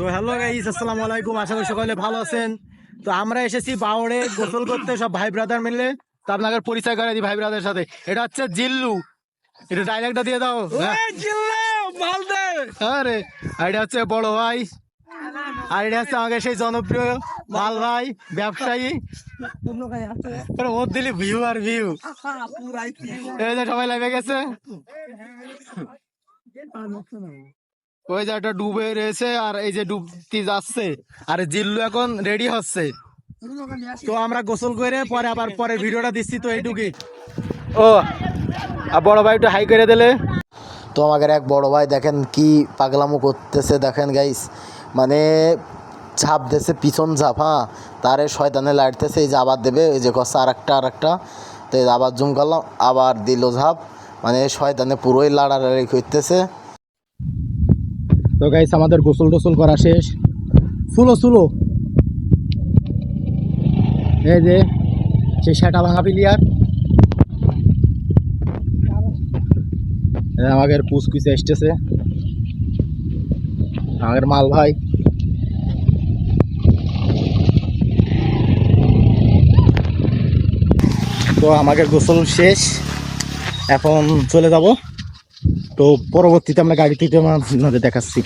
তো hello guys, আসসালামু আলাইকুম। আশা করি সকলে ভালো আছেন। তো আমরা এসেছি বাওড়ে গোসল করতে সব ভাই ব্রাদার মিলে। তো আপনাকে পরিচয় করে দিই ভাই ব্রাদারের সাথে। এটা হচ্ছে জিল্লু, এটা ডায়লগটা দিয়ে দাও। আরে আর এটা হচ্ছে বড় ভাই, আর এটা হচ্ছে আমাকে সেই জনপ্রিয় মাল ভাই ব্যবসায়ী। ওর দিলি ভিউ আর ভিউ, এই যে সবাই লাইভে গেছে। ওই যে একটা ডুবে রয়েছে আর এই যে ডুবতি যাচ্ছে, আর জিল্লু এখন রেডি হচ্ছে। তো আমরা গোসল করে পরে আবার পরে ভিডিওটা দিচ্ছি। তো এইটুকুই। ও আর বড় ভাই একটু হাই করে দিলে। তো আমাদের এক বড় ভাই দেখেন কি পাগলামো করতেছে, দেখেন গাইস, মানে ঝাঁপ দিয়েছে, পিছন ঝাঁপ। হ্যাঁ, তারে শয়তানে লাইটতেছে, এই যে আবার দেবে, এই যে কষা আর একটা। তো এই আবার জুম করলাম, আবার দিল ঝাঁপ, মানে শয়তানে পুরোই লাড়ালাড়ি করতেছে। তো গাইস আমাদের গোসল টোসল করা শেষ। সুলো এই যে সেই সেটা ভাঙা প্লেয়ার আমাদের পুষকুচে এসতেছে, আমাদের মাল ভাই। তো আমাদের গোসল শেষ, এখন চলে যাব। তো পরবর্তীতে আমরা গাড়ি থেকে দেখাচ্ছি।